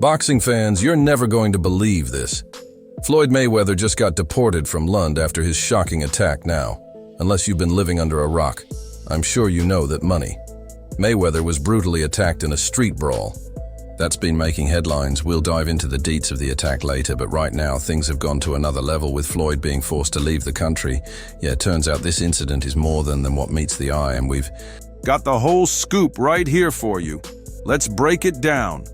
Boxing fans, you're never going to believe this. Floyd Mayweather just got deported from London after his shocking attack now. Unless you've been living under a rock, I'm sure you know that money. Mayweather was brutally attacked in a street brawl. That's been making headlines. We'll dive into the deets of the attack later, but right now things have gone to another level with Floyd being forced to leave the country. Yeah, it turns out this incident is more than what meets the eye, and we've got the whole scoop right here for you. Let's break it down.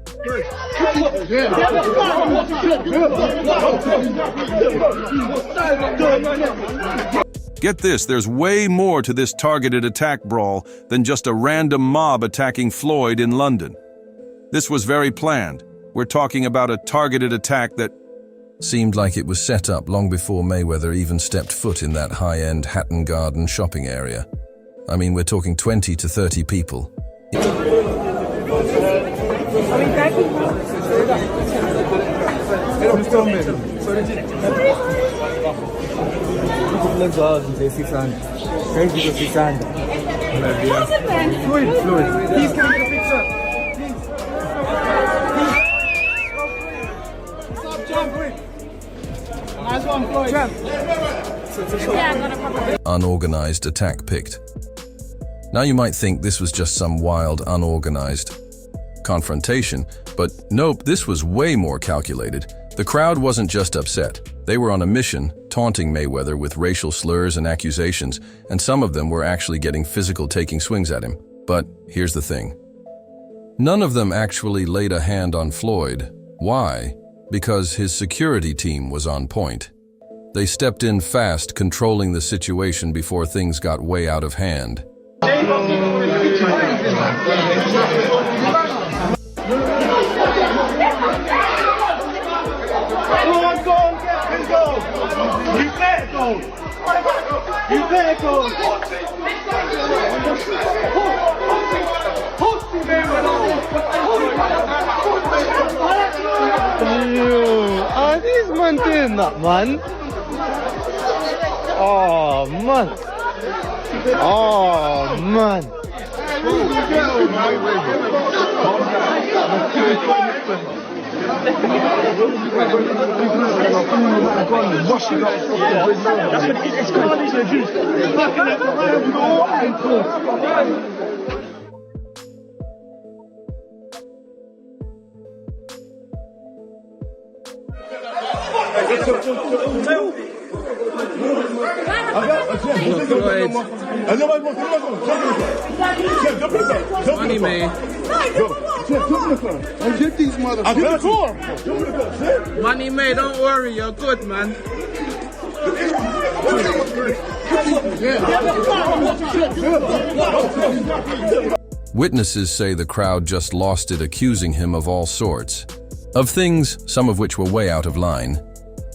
Get this, there's way more to this targeted attack brawl than just a random mob attacking Floyd in London. This was very planned. We're talking about a targeted attack that seemed like it was set up long before Mayweather even stepped foot in that high-end Hatton Garden shopping area. I mean, we're talking 20 to 30 people. Unorganized attack picked. Now you might think this was just some wild, unorganized confrontation, but nope, this was way more calculated. The crowd wasn't just upset. They were on a mission, taunting Mayweather with racial slurs and accusations, and some of them were actually getting physical, taking swings at him. But here's the thing. None of them actually laid a hand on Floyd. Why? Because his security team was on point. They stepped in fast, controlling the situation before things got way out of hand. These man doing that, man? Oh, man. Oh, man. Money man. Get these motherfuckers. Money man, don't worry, you're good, man. Witnesses say the crowd just lost it, accusing him of all sorts. Of things, some of which were way out of line.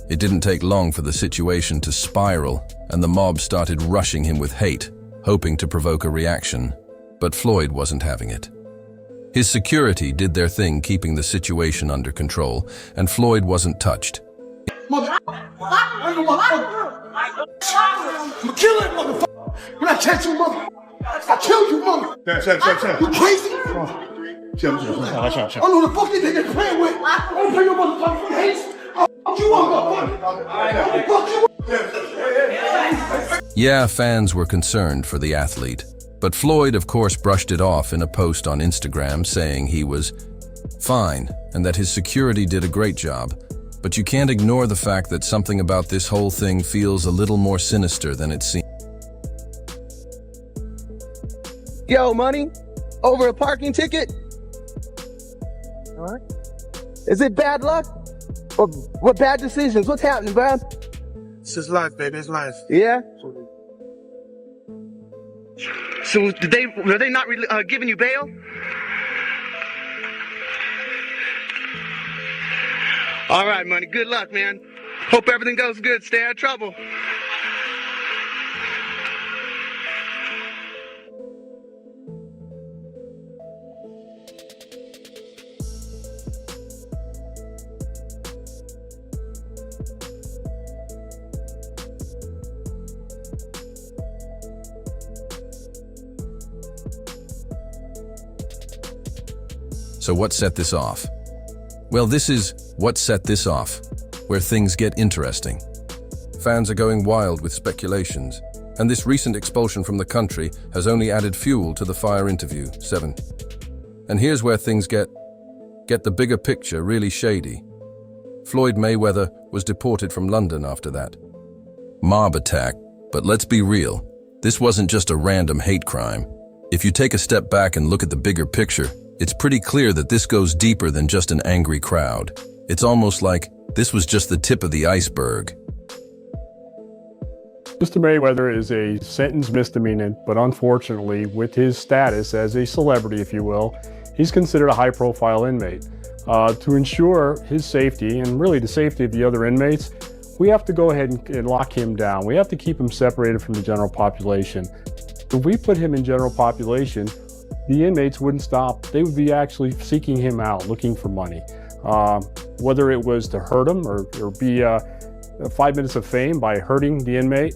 It didn't take long for the situation to spiral, and the mob started rushing him with hate, hoping to provoke a reaction. But Floyd wasn't having it. His security did their thing, keeping the situation under control, and Floyd wasn't touched. I'm gonna kill that motherfucker. When I catch you, motherfucker, I kill you, mother. You crazy? I know who the fuck you think they're playing with. I don't play your motherfucking hands. I'll fuck you up, motherfucker. Yeah, fans were concerned for the athlete. But Floyd, of course, brushed it off in a post on Instagram saying he was fine and that his security did a great job. But you can't ignore the fact that something about this whole thing feels a little more sinister than it seems. Yo, money. Over a parking ticket? All right. Is it bad luck? Or what bad decisions? What's happening, bro? It's just life, baby. It's life. Yeah? So were they not giving you bail? All right, money. Good luck, man. Hope everything goes good. Stay out of trouble. So what set this off? Well, this is what set this off, where things get interesting. Fans are going wild with speculations, and this recent expulsion from the country has only added fuel to the fire. Interview 7. And here's where things get the bigger picture really shady. Floyd Mayweather was deported from London after that mob attack, but let's be real, this wasn't just a random hate crime. If you take a step back and look at the bigger picture, it's pretty clear that this goes deeper than just an angry crowd. It's almost like this was just the tip of the iceberg. Mr. Mayweather is a sentenced misdemeanor, but unfortunately, with his status as a celebrity, if you will, he's considered a high-profile inmate. To ensure his safety, and really the safety of the other inmates, we have to go ahead and lock him down. We have to keep him separated from the general population. If we put him in general population, the inmates wouldn't stop. They would be actually seeking him out, looking for money. Whether it was to hurt him or be 5 minutes of fame by hurting the inmate,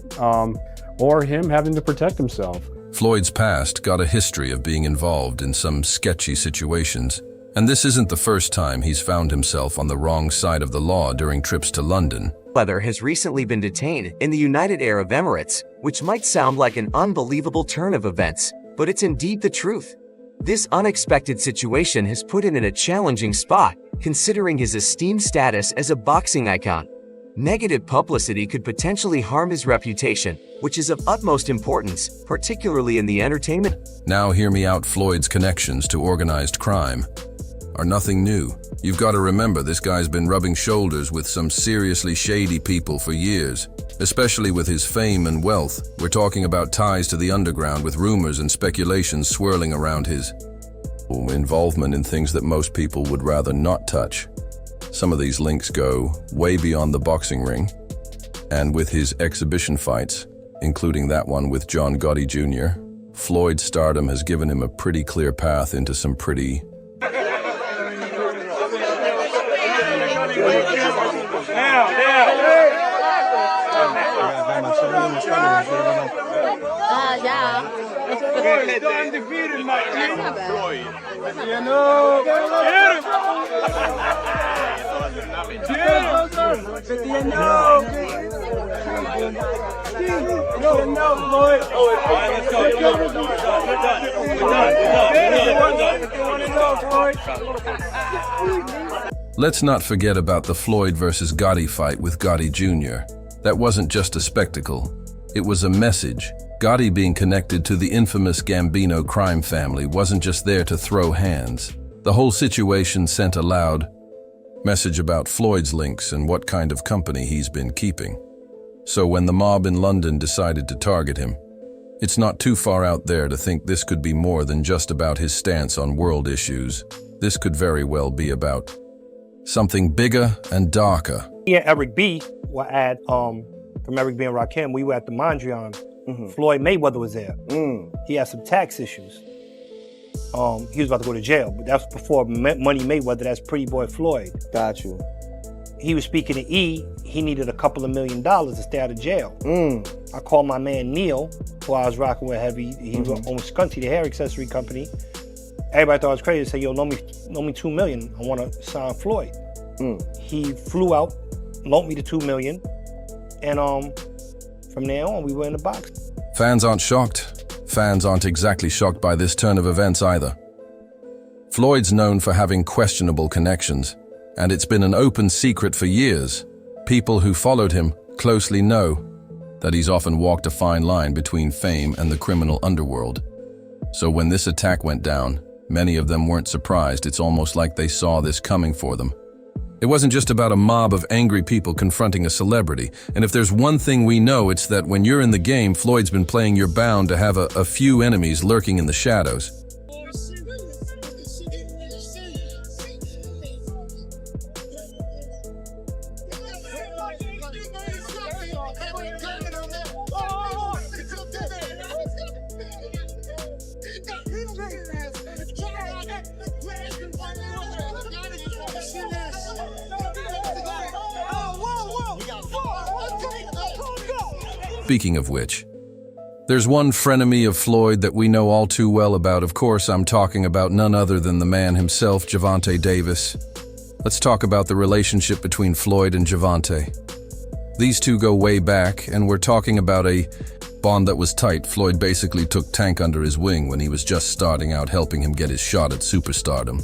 or him having to protect himself. Floyd's past got a history of being involved in some sketchy situations, and this isn't the first time he's found himself on the wrong side of the law during trips to London. Mayweather has recently been detained in the United Arab Emirates, which might sound like an unbelievable turn of events, but it's indeed the truth. This unexpected situation has put him in a challenging spot, considering his esteemed status as a boxing icon. Negative publicity could potentially harm his reputation, which is of utmost importance, particularly in the entertainment. Now hear me out. Floyd's connections to organized crime are nothing new. You've got to remember this guy's been rubbing shoulders with some seriously shady people for years, especially with his fame and wealth. We're talking about ties to the underground with rumors and speculations swirling around his involvement in things that most people would rather not touch. Some of these links go way beyond the boxing ring, and with his exhibition fights, including that one with John Gotti Jr., Floyd's stardom has given him a pretty clear path into some pretty Let's not forget about the Floyd versus Gotti fight with Gotti Jr. That wasn't just a spectacle, it was a message. Gotti, being connected to the infamous Gambino crime family, wasn't just there to throw hands. The whole situation sent a loud message about Floyd's links and what kind of company he's been keeping. So when the mob in London decided to target him, it's not too far out there to think this could be more than just about his stance on world issues. This could very well be about something bigger and darker. Me and Eric B were at, from Eric B and Rakim, we were at the Mondrian. Floyd Mayweather was there. He had some tax issues. He was about to go to jail, but that's before Money Mayweather, that's Pretty Boy Floyd. Got you. He was speaking to E, he needed a couple of $1 million to stay out of jail. I called my man Neil, who I was rocking with heavy. He owns Scunty, the hair accessory company. Everybody thought I was crazy. They said, yo, loan me $2 million. I want to sign Floyd. He flew out, loaned me the $2 million, and from there on, we were in the box. Fans aren't shocked. Fans aren't exactly shocked by this turn of events either. Floyd's known for having questionable connections, and it's been an open secret for years. People who followed him closely know that he's often walked a fine line between fame and the criminal underworld. So when this attack went down, many of them weren't surprised. It's almost like they saw this coming for them. It wasn't just about a mob of angry people confronting a celebrity. And if there's one thing we know, it's that when you're in the game, Floyd's been playing you're bound to have a few enemies lurking in the shadows. Speaking of which, there's one frenemy of Floyd that we know all too well about. Of course, I'm talking about none other than the man himself, Gervonta Davis. Let's talk about the relationship between Floyd and Gervonta. These two go way back, and we're talking about a bond that was tight. Floyd basically took Tank under his wing when he was just starting out, helping him get his shot at superstardom.